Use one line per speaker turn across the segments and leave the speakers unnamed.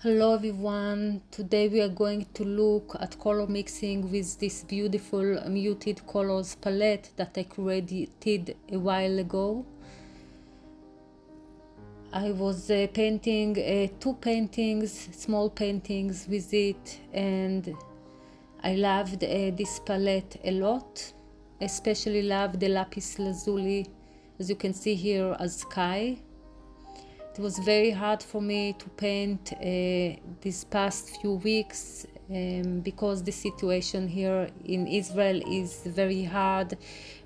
Hello everyone, today we are going to look at color mixing with this beautiful muted colors palette that I created a while ago. I was painting two paintings, small paintings with it, and I loved this palette a lot. Especially loved the lapis lazuli, as you can see here, as sky. It was very hard for me to paint these past few weeks because the situation here in Israel is very hard,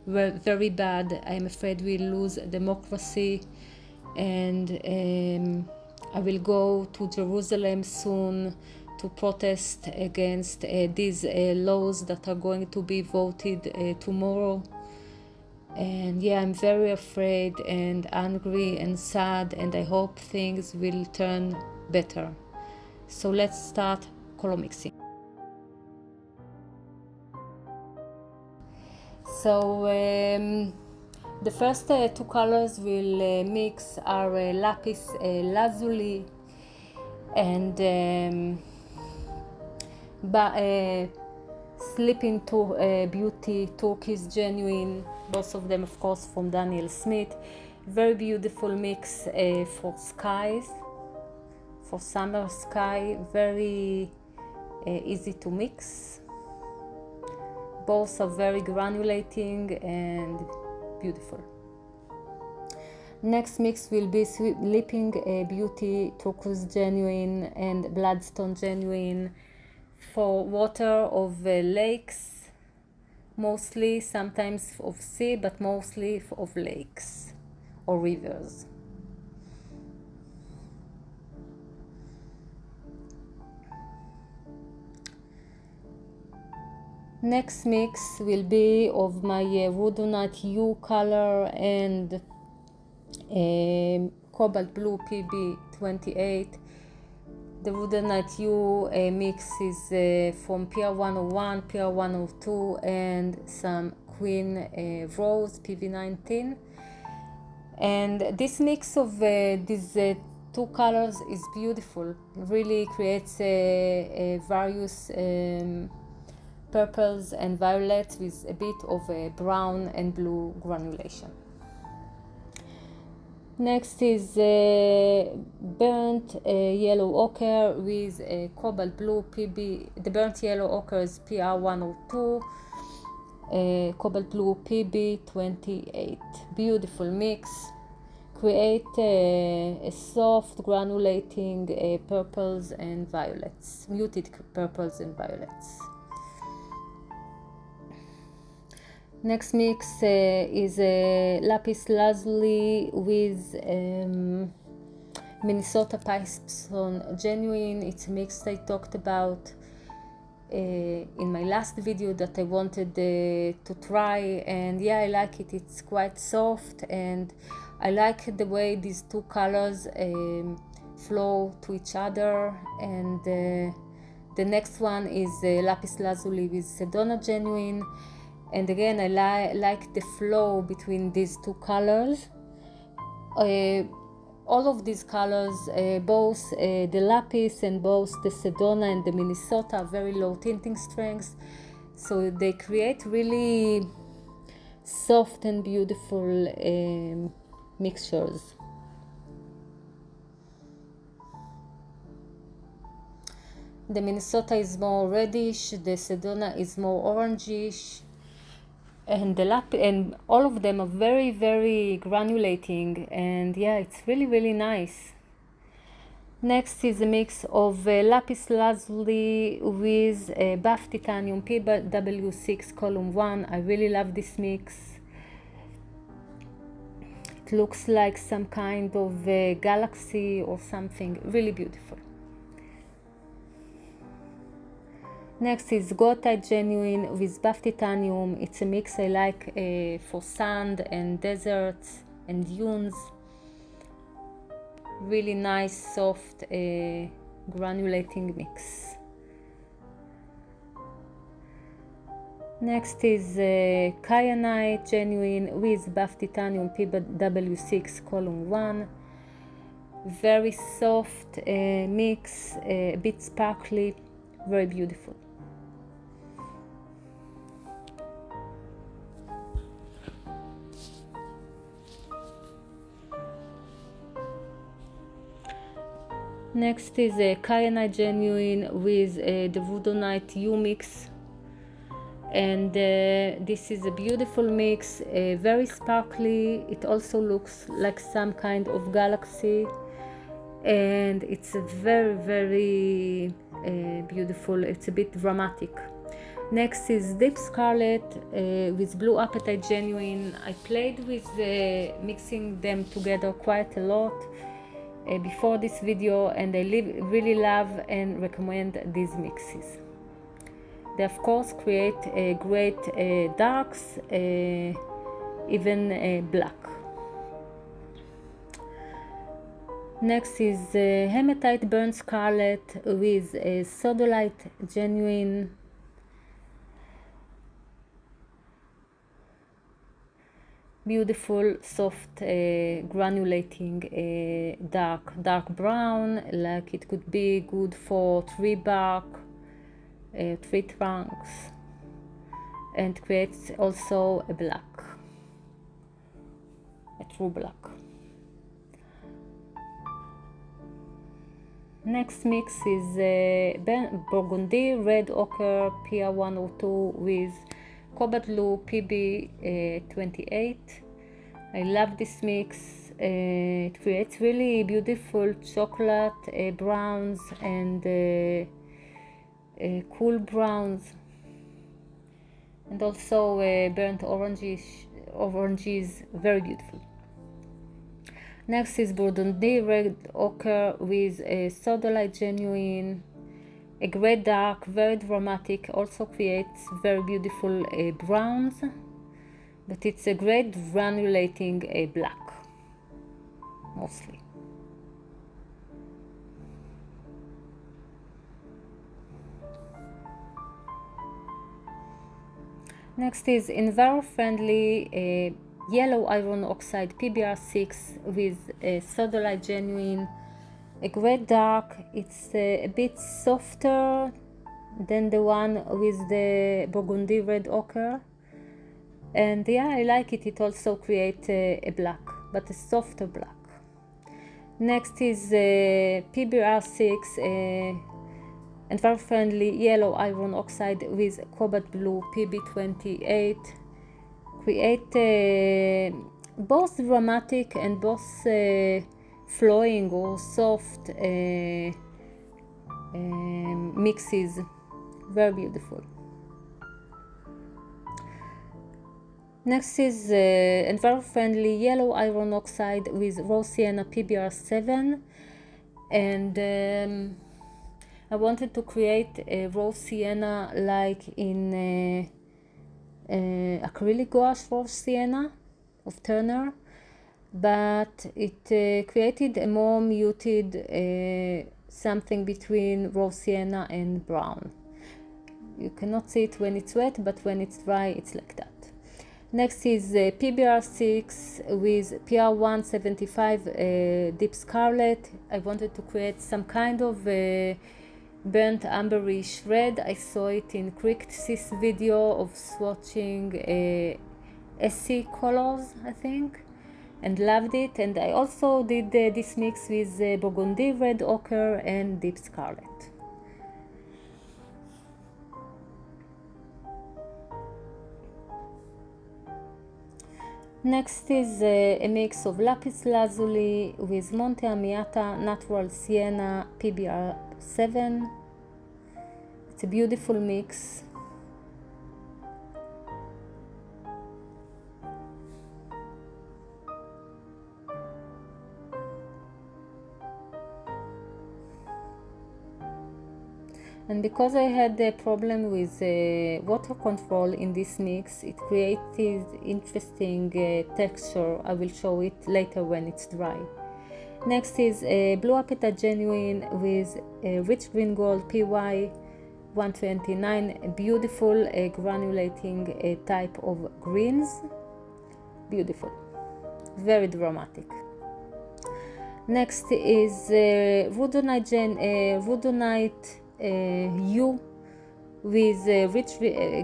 very bad. I'm afraid we'll lose democracy, and I will go to Jerusalem soon to protest against these laws that are going to be voted tomorrow. And yeah, I'm very afraid and angry and sad, and I hope things will turn better. So let's start color mixing. So the first two colors we'll mix are lapis lazuli and Sleeping Beauty Turkish Genuine, both of them of course from Daniel Smith. Very beautiful mix for skies, for summer sky, very easy to mix. Both are very granulating and beautiful. Next mix will be Sleeping Beauty Turquoise Genuine and Bloodstone Genuine for water of lakes, mostly, sometimes of sea, but mostly of lakes or rivers. Next mix will be of my Rhodonite U color and Cobalt Blue PB28. The Rhodonite U mix is from PR101, PR102, and some Queen Rose PV19. And this mix of these two colors is beautiful. It really creates various purples and violets with a bit of brown and blue granulation. Next is burnt yellow ochre with cobalt blue PB. The burnt yellow ochre is PR102, cobalt blue PB28. Beautiful mix. Create a soft granulating purples and violets, muted purples and violets. Next mix is lapis lazuli with Minnesota Pipestone Genuine. It's a mix I talked about in my last video that I wanted to try, and yeah, I like it. It's quite soft, and I like the way these two colors flow to each other. And the next one is lapis lazuli with Sedona Genuine. And again, I like the flow between these two colors. All of these colors, both the lapis and both the Sedona and the Minnesota, are very low tinting strengths. So they create really soft and beautiful mixtures. The Minnesota is more reddish, the Sedona is more orangish. And and all of them are very, very granulating, and yeah, it's really, really nice. Next is a mix of lapis lazuli with buff titanium PW6 column 1. I really love this mix. It looks like some kind of galaxy or something. Really beautiful. Next is Goethite Genuine with buff titanium. It's a mix I like for sand and deserts and dunes. Really nice, soft, granulating mix. Next is Kyanite Genuine with buff titanium PW6 column 1. very soft mix, a bit sparkly, very beautiful. Next is a Kyanite Genuine with the Rhodonite U mix, and this is a beautiful mix, very sparkly. It also looks like some kind of galaxy, and it's a very beautiful. It's a bit dramatic. Next is Deep Scarlet with Blue Apatite Genuine. I played with mixing them together quite a lot before this video, and I really love and recommend these mixes. They of course create great darks, even black. Next is Hematite Burnt Scarlet with Sodalite Genuine. Beautiful, soft, granulating, dark brown, like it could be good for tree bark, tree trunks, and creates also a black, a true black. Next mix is Burgundy Red Ochre PR102 with Cobalt Blue PB28. I love this mix. It creates really beautiful chocolate browns and cool browns, and also burnt oranges, very beautiful. Next is Burgundy Red Ochre with Sodalite Genuine. A great dark, very dramatic, also creates very beautiful browns, but it's a great granulating black, mostly. Next is Enviro-friendly Yellow Iron Oxide PBR6 with Sodalite Genuine. A great dark. It's a bit softer than the one with the Burgundy Red Ochre, and yeah, I like it. It also creates a black, but a softer black. Next is PBR6 Enviro-friendly Yellow Iron Oxide with Cobalt Blue PB28. Create both dramatic and both flowing or soft mixes, very beautiful. Next is Enviro-friendly Yellow Iron Oxide with Raw Sienna PBR7, and I wanted to create a raw sienna like in acrylic gouache raw sienna of Turner, but it created a more muted something between raw sienna and brown. You cannot see it when it's wet, but when it's dry it's like that. Next is PBR6 with PR175 Deep Scarlet. I wanted to create some kind of burnt amberish red. I saw it in Crictis video of swatching SC colors, I think, and loved it. And I also did this mix with Burgundy Red Ochre and Deep Scarlet. Next is a mix of Lapis Lazuli with Monte Amiata Natural Sienna PBR7. It's a beautiful mix. And because I had a problem with water control in this mix, it created interesting texture. I will show it later when it's dry. Next is Blue Apatite Genuine with Rich Green Gold PY 129, a beautiful granulating type of greens. Beautiful, very dramatic. Next is Rhodonite U with rich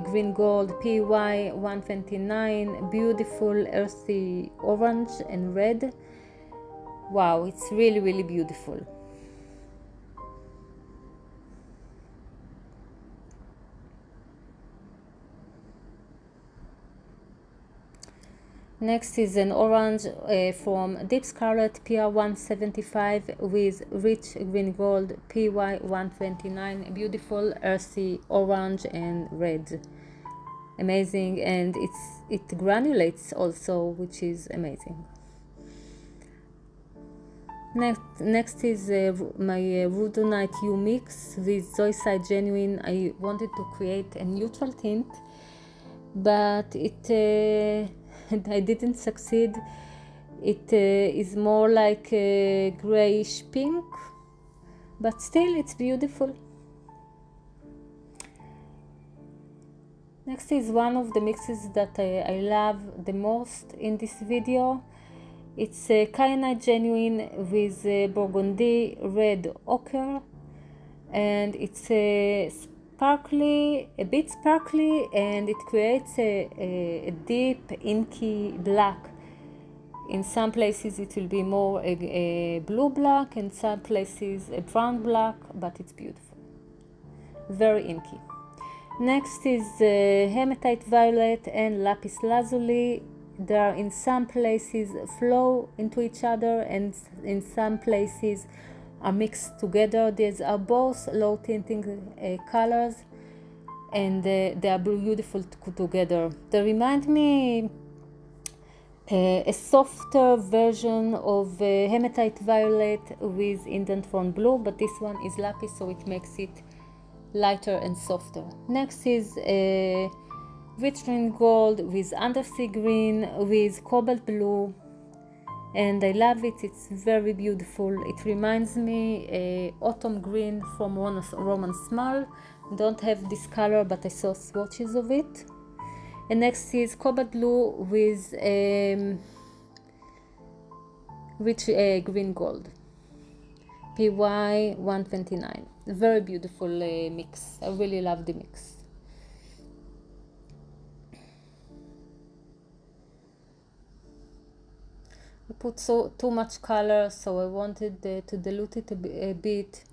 green gold PY 129, beautiful earthy orange and red. Wow, it's really, really beautiful. Next is an orange from Deep Scarlet PR 175 with rich green gold PY 129, beautiful earthy orange and red. Amazing, and it granulates also, which is amazing. Next is my Rhodonite U mix with Zoisite Genuine. I wanted to create a neutral tint, but I didn't succeed. It is more like a grayish pink, but still it's beautiful. Next is one of the mixes that I love the most in this video. It's Kyanite Genuine with Burgundy Red Ochre, and it's a bit sparkly, and it creates a deep inky black. In some places it will be more a blue black, in some places a brown black, but it's beautiful, very inky. Next is Hematite Violet and Lapis Lazuli. They are in some places flow into each other, and in some places are mixed together. These are both low tinting colors, and they are beautiful together. They remind me a softer version of Hematite Violet with Indent Fawn Blue, but this one is lapis, so it makes it lighter and softer. Next is rich green gold with undersea green with cobalt blue, and I love it. It's very beautiful. It reminds me autumn green from Roman Small. Don't have this color, but I saw swatches of it. And next is cobalt blue with rich green gold PY 129. Very beautiful mix. I really love the mix. I put too much color, so I wanted to dilute it a bit.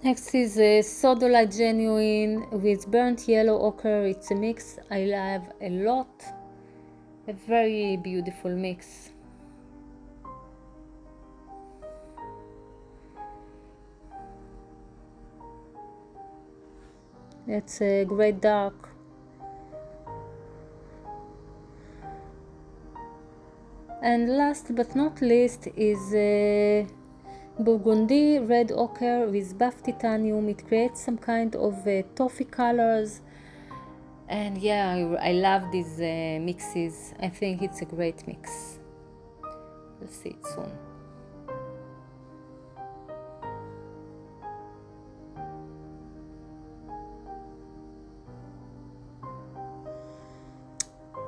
Next is Sodalite Genuine with burnt yellow ochre. It's a mix I love a lot. A very beautiful mix. It's a great dark. And last but not least is Burgundy Red Ochre with buff titanium. It creates some kind of toffee colors, and yeah, I love these mixes. I think it's a great mix. We'll see it soon.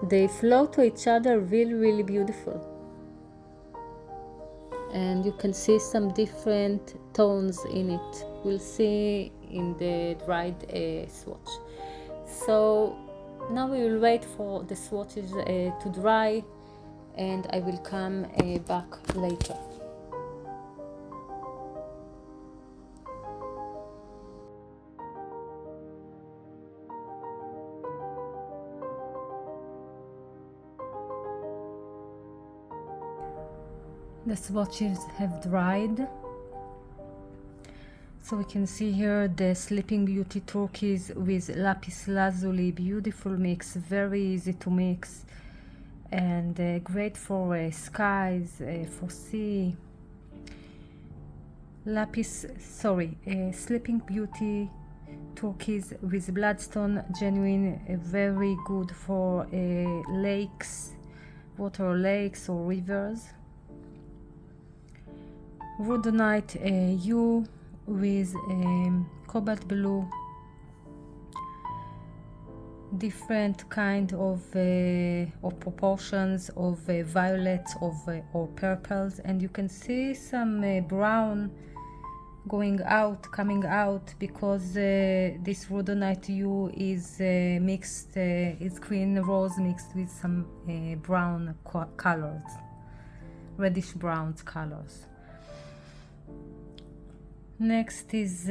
They flow to each other really beautiful, and you can see some different tones in it. We'll see in the dried swatch. So now we will wait for the swatches to dry, and I will come back later. The swatches have dried, so we can see here the Sleeping Beauty turquoise with lapis lazuli. Beautiful mix, very easy to mix, and great for skies, for sea. Sleeping Beauty turquoise with bloodstone genuine, very good for lakes, water lakes or rivers. rhodonite hue with cobalt blue, different kind of proportions of violets or purples, and you can see some brown coming out, because this rhodonite hue is mixed, is green rose mixed with some brown colors, reddish brown colors. Next is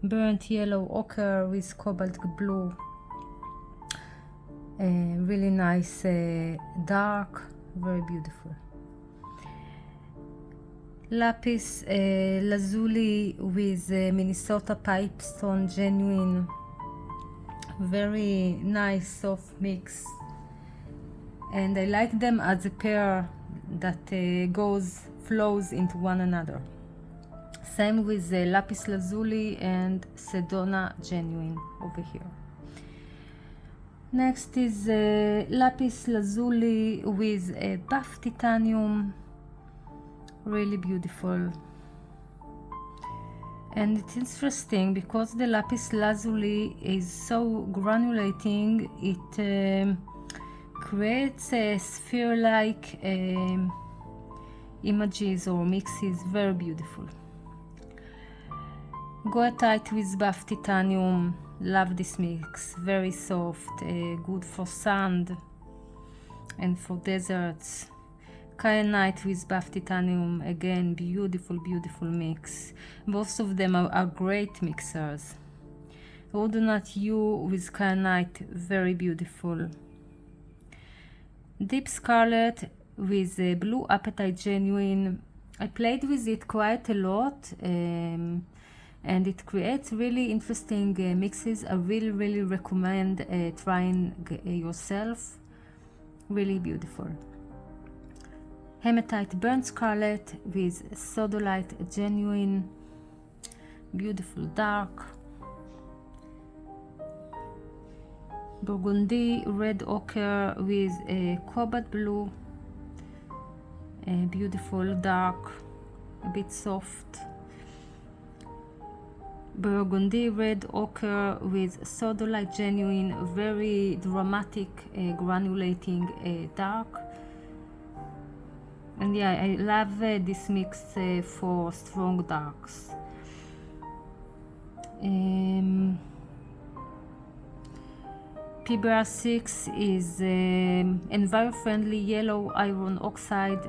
burnt yellow ochre with cobalt blue, really nice, dark, very beautiful. Lapis lazuli with Minnesota pipestone genuine, very nice soft mix, and I like them as a pair that flows into one another. Same with lapis lazuli and Sedona genuine over here. Next is lapis lazuli with buff titanium, really beautiful. And it's interesting because the lapis lazuli is so granulating, it creates a sphere-like images or mixes, very beautiful. Goethite with buff titanium, love this mix, very soft, good for sand and for deserts. Kyanite with buff titanium, again beautiful mix. Both of them are great mixers. Rhodonite hue with kyanite, very beautiful. Deep scarlet with blue apatite genuine. I played with it quite a lot, and it creates really interesting mixes. I really recommend trying yourself, really beautiful. Hematite burnt scarlet with sodalite genuine, beautiful dark. Burgundy red ochre with cobalt blue, beautiful dark, a bit soft. Burgundy red ochre with sodalite genuine, very dramatic, granulating dark. And yeah, I love this mix for strong darks. PBR6 is enviro-friendly yellow iron oxide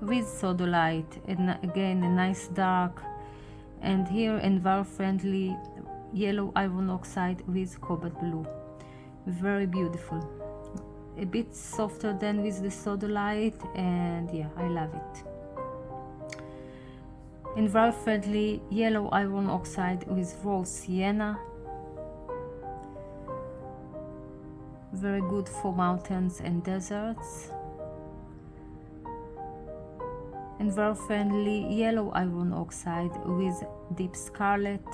with sodalite, and again a nice dark. And here enviro-friendly yellow iron oxide with cobalt blue, very beautiful. A bit softer than with the sodalite, and yeah, I love it. Enviro-friendly yellow iron oxide with rose sienna, very good for mountains and deserts. Enviro-friendly yellow iron oxide with deep scarlet,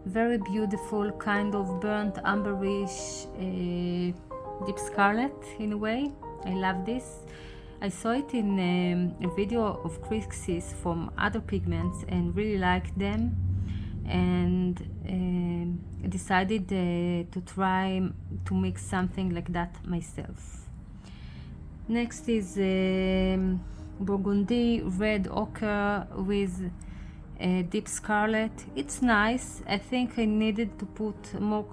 very beautiful, kind of burnt amberish deep scarlet in a way. I love this. I saw it in a video of Crixis from other pigments and really liked them, and decided to try to mix something like that myself. Next is Burgundy red ochre with deep scarlet. It's nice. I think I needed to put more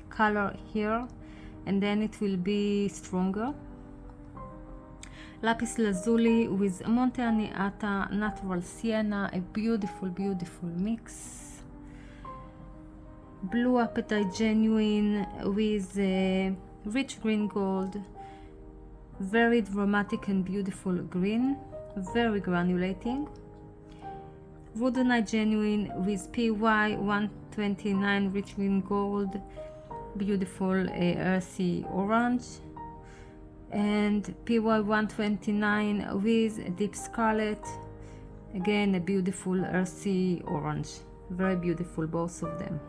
color here, and then it will be stronger. Lapis lazuli with Monte Aniata natural sienna, a beautiful mix. Blue apatite genuine with rich green gold, very dramatic and beautiful green, very granulating. Rhodonite genuine with PY 129 rich green gold, beautiful earthy orange. And PY 129 with deep scarlet, again a beautiful earthy orange, very beautiful both of them.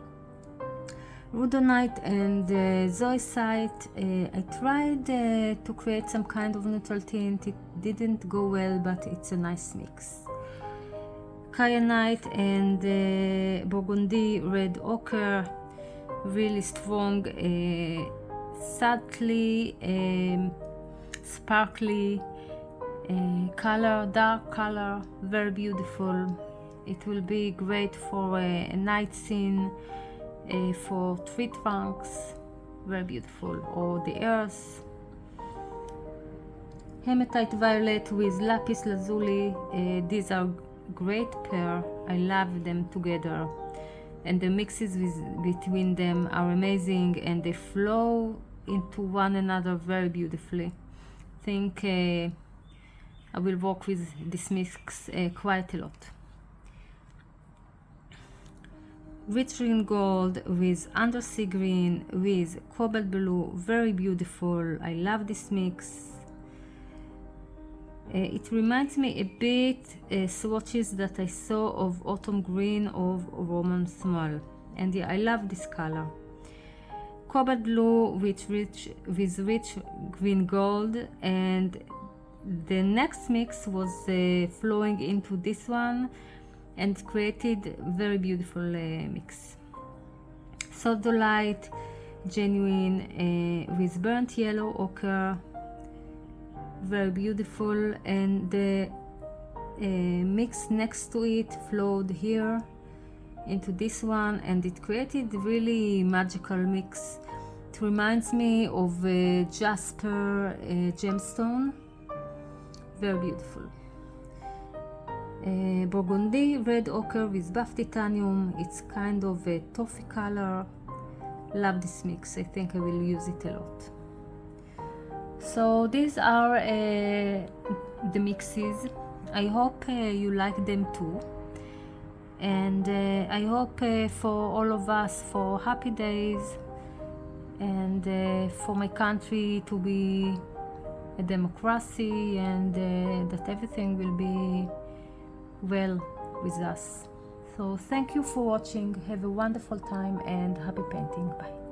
rhodonite and zoisite. I tried to create some kind of neutral tint. It didn't go well, but it's a nice mix. Kyanite and burgundy red ochre, really strong, subtly sparkly color, dark color, very beautiful. It will be great for a night scene, for tree trunks, very beautiful, or the earth. Hematite violet with lapis lazuli, these are great pair. I love them together, and the mixes between them are amazing, and they flow into one another very beautifully. I think I will work with this mix quite a lot. Rich green gold with undersea green with cobalt blue, very beautiful. I love this mix. It reminds me a bit swatches that I saw of autumn green of Roman small, and yeah, I love this color. Cobalt blue with rich green gold, and the next mix was flowing into this one and created very beautiful mix. Sodalite genuine with burnt yellow ochre, very beautiful, and the mix next to it flowed here into this one, and it created really magical mix. It reminds me of jasper gemstone, very beautiful. Burgundy red ochre with buff titanium, it's kind of a toffee color. Love this mix, I think I will use it a lot. So these are the mixes. I hope you like them too, and I hope for all of us for happy days, and for my country to be a democracy, and that everything will be well with us. So thank you for watching. Have a wonderful time and happy painting. Bye.